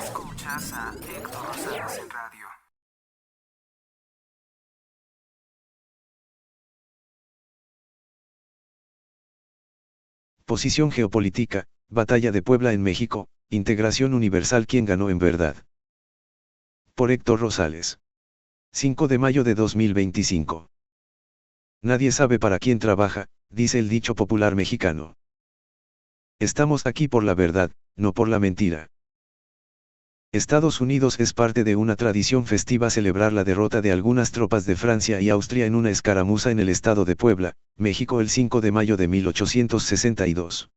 Escuchas a Héctor Rosales en radio. Posición geopolítica, Batalla de Puebla en México, Integración Universal. ¿Quién ganó en verdad? Por Héctor Rosales. 5 de mayo de 2025. Nadie sabe para quién trabaja, dice el dicho popular mexicano. Estamos aquí por la verdad, no por la mentira. Estados Unidos es parte de una tradición festiva celebrar la derrota de algunas tropas de Francia y Austria en una escaramuza en el estado de Puebla, México el 5 de mayo de 1862.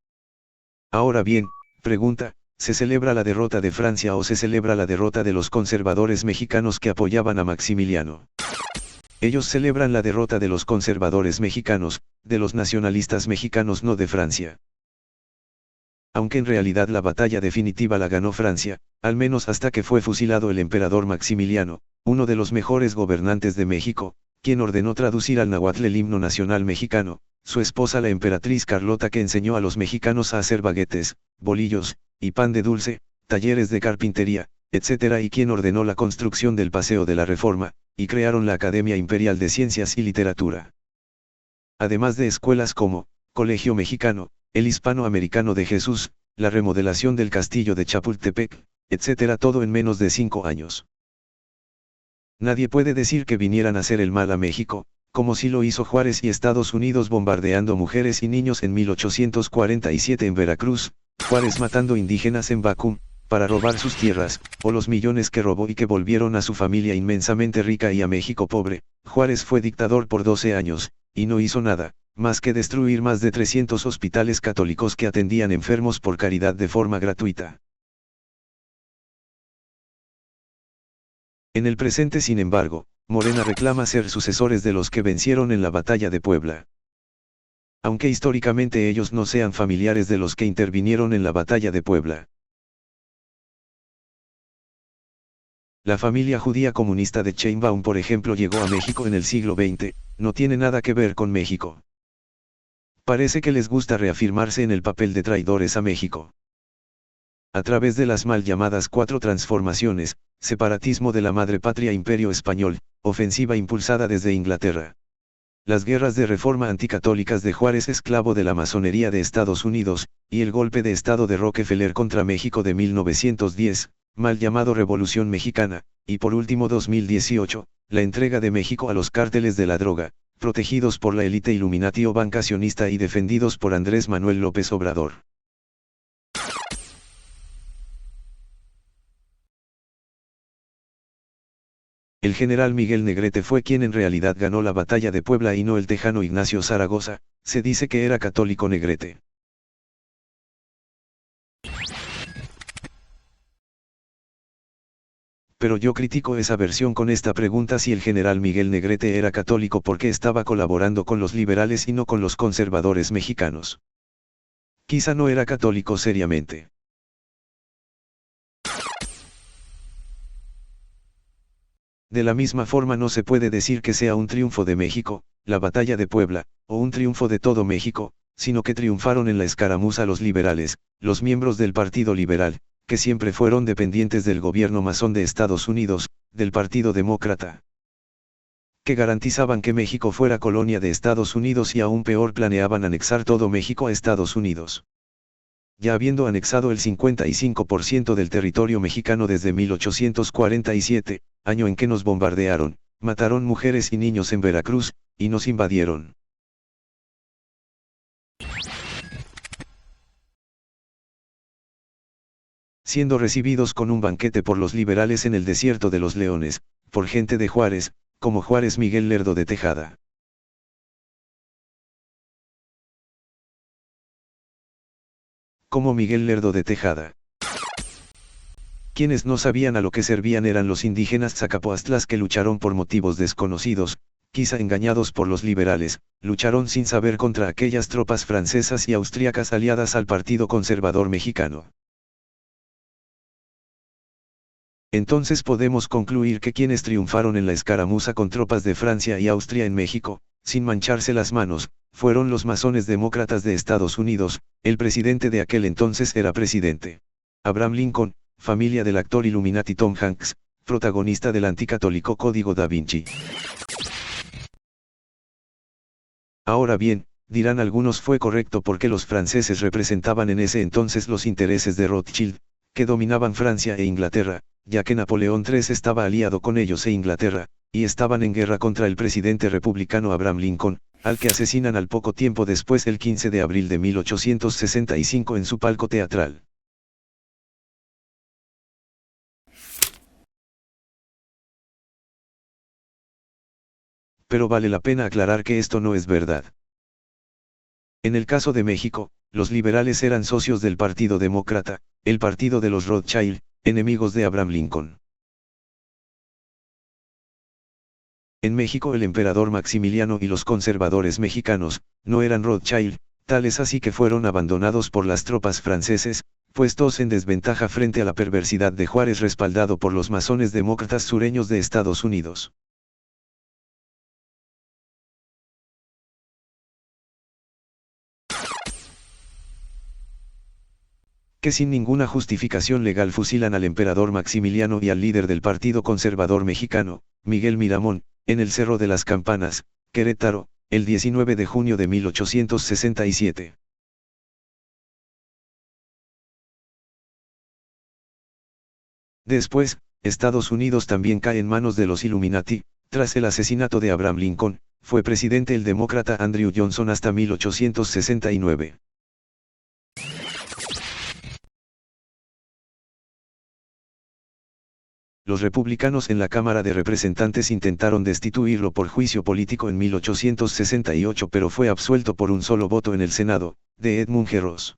Ahora bien, pregunta, ¿se celebra la derrota de Francia o se celebra la derrota de los conservadores mexicanos que apoyaban a Maximiliano? Ellos celebran la derrota de los conservadores mexicanos, de los nacionalistas mexicanos, no de Francia. Aunque en realidad la batalla definitiva la ganó Francia, al menos hasta que fue fusilado el emperador Maximiliano, uno de los mejores gobernantes de México, quien ordenó traducir al náhuatl el himno nacional mexicano, su esposa la emperatriz Carlota, que enseñó a los mexicanos a hacer baguetes, bolillos, y pan de dulce, talleres de carpintería, etc., y quien ordenó la construcción del Paseo de la Reforma, y crearon la Academia Imperial de Ciencias y Literatura. Además de escuelas como, Colegio Mexicano, el Hispanoamericano de Jesús, la remodelación del castillo de Chapultepec, etc., todo en menos de 5 años. Nadie puede decir que vinieran a hacer el mal a México, como si lo hizo Juárez y Estados Unidos bombardeando mujeres y niños en 1847 en Veracruz, Juárez matando indígenas en Bacum, para robar sus tierras, o los millones que robó y que volvieron a su familia inmensamente rica y a México pobre. Juárez fue dictador por 12 años, y no hizo nada, más que destruir más de 300 hospitales católicos que atendían enfermos por caridad de forma gratuita. En el presente, sin embargo, Morena reclama ser sucesores de los que vencieron en la batalla de Puebla. Aunque históricamente ellos no sean familiares de los que intervinieron en la batalla de Puebla. La familia judía comunista de Sheinbaum, por ejemplo, llegó a México en el siglo XX, no tiene nada que ver con México. Parece que les gusta reafirmarse en el papel de traidores a México. A través de las mal llamadas 4 transformaciones, separatismo de la madre patria, imperio español, ofensiva impulsada desde Inglaterra. Las guerras de reforma anticatólicas de Juárez, esclavo de la masonería de Estados Unidos, y el golpe de Estado de Rockefeller contra México de 1910, mal llamado Revolución Mexicana, y por último 2018, la entrega de México a los cárteles de la droga, protegidos por la élite Illuminati o banca sionista y defendidos por Andrés Manuel López Obrador. El general Miguel Negrete fue quien en realidad ganó la batalla de Puebla y no el tejano Ignacio Zaragoza. Se dice que era católico Negrete. Pero yo critico esa versión con esta pregunta: si el general Miguel Negrete era católico, ¿por qué estaba colaborando con los liberales y no con los conservadores mexicanos? Quizá no era católico seriamente. De la misma forma no se puede decir que sea un triunfo de México, la batalla de Puebla, o un triunfo de todo México, sino que triunfaron en la escaramuza los liberales, los miembros del Partido Liberal, que siempre fueron dependientes del gobierno masón de Estados Unidos, del Partido Demócrata, que garantizaban que México fuera colonia de Estados Unidos y aún peor planeaban anexar todo México a Estados Unidos. Ya habiendo anexado el 55% del territorio mexicano desde 1847, año en que nos bombardearon, mataron mujeres y niños en Veracruz, y nos invadieron. Siendo recibidos con un banquete por los liberales en el Desierto de los Leones, por gente de Juárez, como Juárez Miguel Lerdo de Tejada. Como Miguel Lerdo de Tejada. Quienes no sabían a lo que servían eran los indígenas zacapoastlas, que lucharon por motivos desconocidos, quizá engañados por los liberales, lucharon sin saber contra aquellas tropas francesas y austriacas aliadas al Partido Conservador Mexicano. Entonces podemos concluir que quienes triunfaron en la escaramuza con tropas de Francia y Austria en México, sin mancharse las manos, fueron los masones demócratas de Estados Unidos. El presidente de aquel entonces era presidente Abraham Lincoln, familia del actor Illuminati Tom Hanks, protagonista del anticatólico Código Da Vinci. Ahora bien, dirán algunos, fue correcto porque los franceses representaban en ese entonces los intereses de Rothschild, que dominaban Francia e Inglaterra, ya que Napoleón III estaba aliado con ellos e Inglaterra, y estaban en guerra contra el presidente republicano Abraham Lincoln, al que asesinan al poco tiempo después, el 15 de abril de 1865 en su palco teatral. Pero vale la pena aclarar que esto no es verdad. En el caso de México, los liberales eran socios del Partido Demócrata, el partido de los Rothschild, enemigos de Abraham Lincoln. En México el emperador Maximiliano y los conservadores mexicanos, no eran Rothschild, tal es así que fueron abandonados por las tropas franceses, puestos en desventaja frente a la perversidad de Juárez, respaldado por los masones demócratas sureños de Estados Unidos. Que sin ninguna justificación legal fusilan al emperador Maximiliano y al líder del Partido Conservador Mexicano, Miguel Miramón, en el Cerro de las Campanas, Querétaro, el 19 de junio de 1867. Después, Estados Unidos también cae en manos de los Illuminati. Tras el asesinato de Abraham Lincoln, fue presidente el demócrata Andrew Johnson hasta 1869. Los republicanos en la Cámara de Representantes intentaron destituirlo por juicio político en 1868, pero fue absuelto por un solo voto en el Senado, de Edmund G. Ross.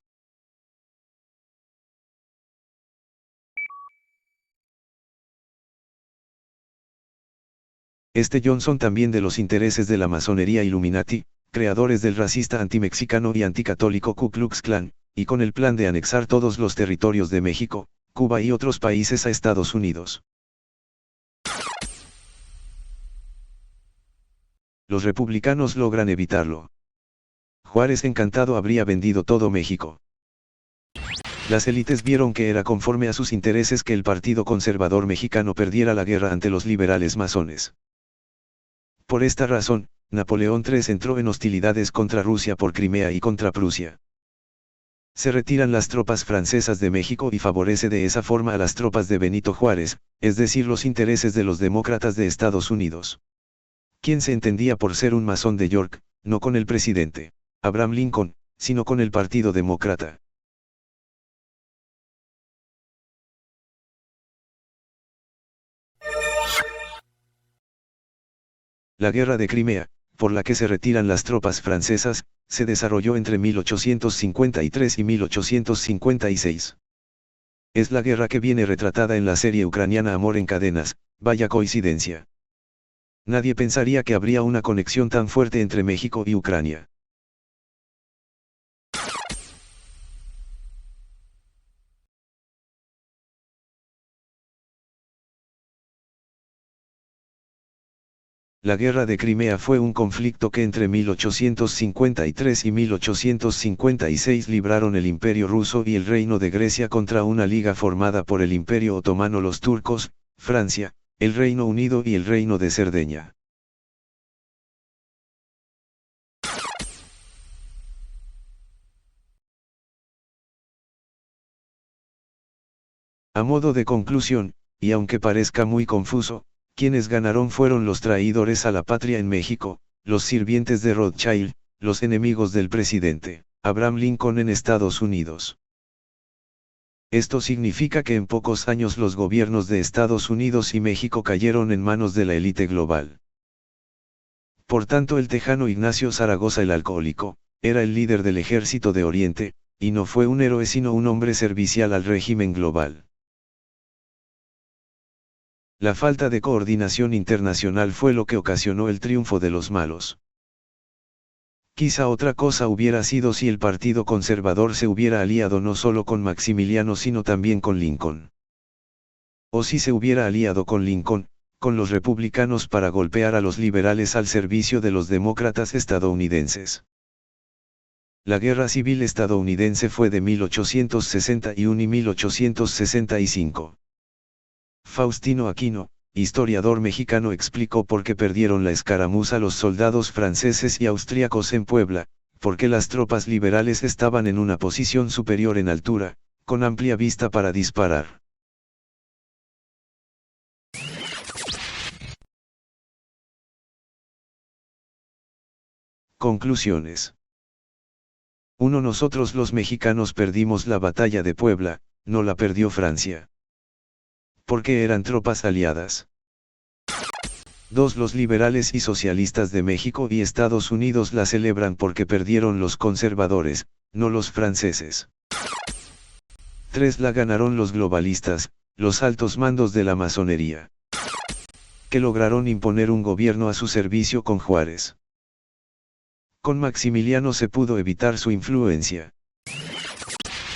Este Johnson también de los intereses de la masonería Illuminati, creadores del racista antimexicano y anticatólico Ku Klux Klan, y con el plan de anexar todos los territorios de México, Cuba y otros países a Estados Unidos. Los republicanos logran evitarlo. Juárez, encantado, habría vendido todo México. Las élites vieron que era conforme a sus intereses que el Partido Conservador Mexicano perdiera la guerra ante los liberales masones. Por esta razón, Napoleón III entró en hostilidades contra Rusia por Crimea y contra Prusia. Se retiran las tropas francesas de México y favorece de esa forma a las tropas de Benito Juárez, es decir, los intereses de los demócratas de Estados Unidos. Quien se entendía por ser un masón de York, no con el presidente Abraham Lincoln, sino con el Partido Demócrata. La Guerra de Crimea, por la que se retiran las tropas francesas, se desarrolló entre 1853 y 1856. Es la guerra que viene retratada en la serie ucraniana Amor en Cadenas. Vaya coincidencia. Nadie pensaría que habría una conexión tan fuerte entre México y Ucrania. La Guerra de Crimea fue un conflicto que entre 1853 y 1856 libraron el Imperio ruso y el Reino de Grecia contra una liga formada por el Imperio otomano, los turcos, Francia, el Reino Unido y el Reino de Cerdeña. A modo de conclusión, y aunque parezca muy confuso, quienes ganaron fueron los traidores a la patria en México, los sirvientes de Rothschild, los enemigos del presidente Abraham Lincoln en Estados Unidos. Esto significa que en pocos años los gobiernos de Estados Unidos y México cayeron en manos de la élite global. Por tanto, el tejano Ignacio Zaragoza el Alcohólico, era el líder del ejército de Oriente, y no fue un héroe sino un hombre servicial al régimen global. La falta de coordinación internacional fue lo que ocasionó el triunfo de los malos. Quizá otra cosa hubiera sido si el Partido Conservador se hubiera aliado no solo con Maximiliano sino también con Lincoln. O si se hubiera aliado con Lincoln, con los republicanos para golpear a los liberales al servicio de los demócratas estadounidenses. La Guerra Civil estadounidense fue de 1861 y 1865. Faustino Aquino, historiador mexicano, explicó por qué perdieron la escaramuza los soldados franceses y austríacos en Puebla, porque las tropas liberales estaban en una posición superior en altura, con amplia vista para disparar. Conclusiones. 1. Nosotros los mexicanos perdimos la batalla de Puebla, no la perdió Francia. Porque eran tropas aliadas. 2. Los liberales y socialistas de México y Estados Unidos la celebran porque perdieron los conservadores, no los franceses. 3. La ganaron los globalistas, los altos mandos de la masonería, que lograron imponer un gobierno a su servicio con Juárez. Con Maximiliano se pudo evitar su influencia.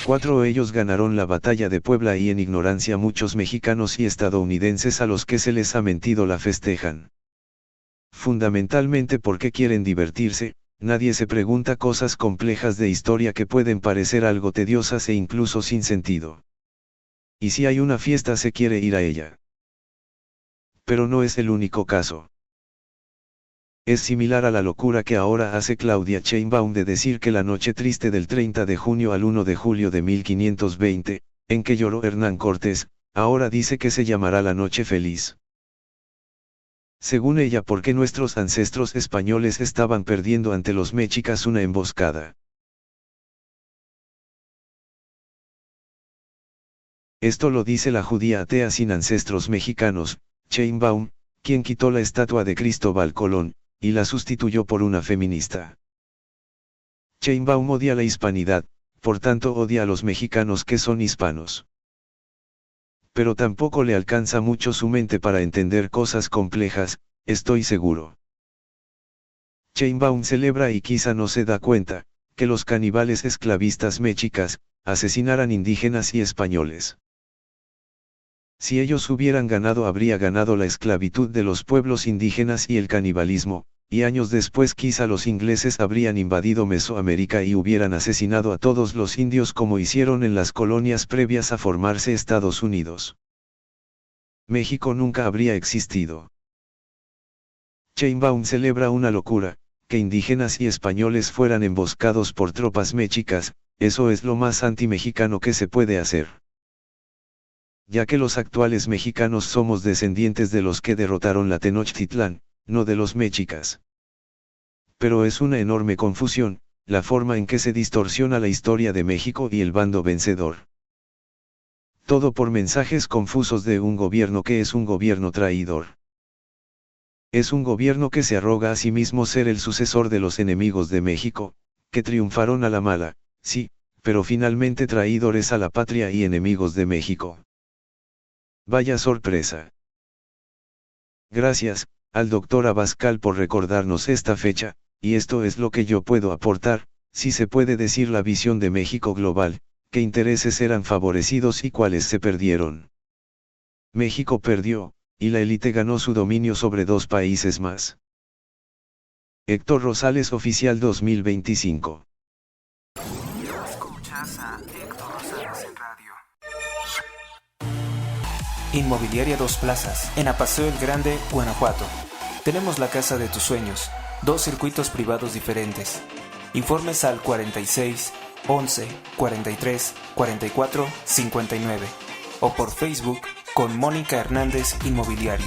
4. Ellos ganaron la batalla de Puebla y en ignorancia muchos mexicanos y estadounidenses a los que se les ha mentido la festejan. Fundamentalmente porque quieren divertirse, nadie se pregunta cosas complejas de historia que pueden parecer algo tediosas e incluso sin sentido. Y si hay una fiesta se quiere ir a ella. Pero no es el único caso. Es similar a la locura que ahora hace Claudia Sheinbaum de decir que la noche triste del 30 de junio al 1 de julio de 1520, en que lloró Hernán Cortés, ahora dice que se llamará la noche feliz. Según ella, porque nuestros ancestros españoles estaban perdiendo ante los mexicas una emboscada. Esto lo dice la judía atea sin ancestros mexicanos, Sheinbaum, quien quitó la estatua de Cristóbal Colón, y la sustituyó por una feminista. Sheinbaum odia la hispanidad, por tanto odia a los mexicanos que son hispanos. Pero tampoco le alcanza mucho su mente para entender cosas complejas, estoy seguro. Sheinbaum celebra y quizá no se da cuenta, que los caníbales esclavistas mexicas, asesinaran indígenas y españoles. Si ellos hubieran ganado habría ganado la esclavitud de los pueblos indígenas y el canibalismo, y años después quizá los ingleses habrían invadido Mesoamérica y hubieran asesinado a todos los indios como hicieron en las colonias previas a formarse Estados Unidos. México nunca habría existido. Sheinbaum celebra una locura, que indígenas y españoles fueran emboscados por tropas mexicas, eso es lo más anti-mexicano que se puede hacer. Ya que los actuales mexicanos somos descendientes de los que derrotaron la Tenochtitlán, no de los mexicas. Pero es una enorme confusión, la forma en que se distorsiona la historia de México y el bando vencedor. Todo por mensajes confusos de un gobierno que es un gobierno traidor. Es un gobierno que se arroga a sí mismo ser el sucesor de los enemigos de México, que triunfaron a la mala, sí, pero finalmente traidores a la patria y enemigos de México. Vaya sorpresa. Gracias, al doctor Abascal por recordarnos esta fecha, y esto es lo que yo puedo aportar, si se puede decir la visión de México global, qué intereses eran favorecidos y cuáles se perdieron. México perdió, y la élite ganó su dominio sobre dos países más. Héctor Rosales Oficial 2025. Escuchas a Héctor Rosales en radio. Inmobiliaria Dos Plazas, en Apaseo el Grande, Guanajuato. Tenemos la casa de tus sueños, 2 circuitos privados diferentes. Informes al 46 11 43 44 59 o por Facebook con Mónica Hernández Inmobiliaria.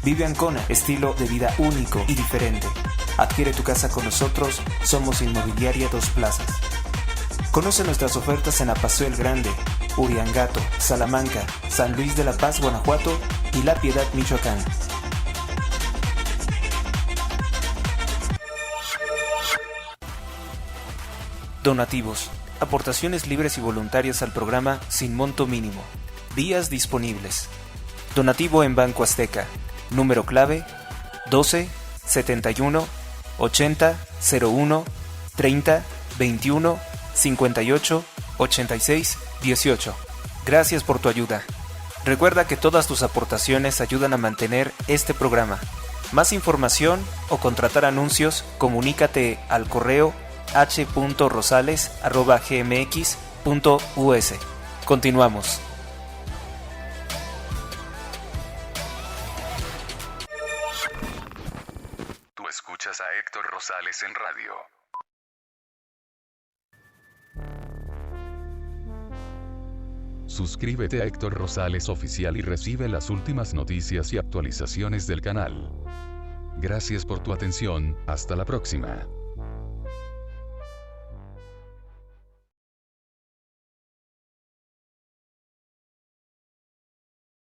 Vive Ancona, estilo de vida único y diferente. Adquiere tu casa con nosotros, somos Inmobiliaria Dos Plazas. Conoce nuestras ofertas en Apaseo el Grande, Uriangato, Salamanca, San Luis de la Paz, Guanajuato y La Piedad, Michoacán. Donativos. Aportaciones libres y voluntarias al programa sin monto mínimo. Días disponibles. Donativo en Banco Azteca. Número clave 12 71 80 01 30 21 58 86 18. Gracias por tu ayuda. Recuerda que todas tus aportaciones ayudan a mantener este programa. Más información o contratar anuncios, comunícate al correo h.rosales@gmx.us. Continuamos. Tú escuchas a Héctor Rosales en radio. Suscríbete a Héctor Rosales Oficial y recibe las últimas noticias y actualizaciones del canal. Gracias por tu atención, hasta la próxima.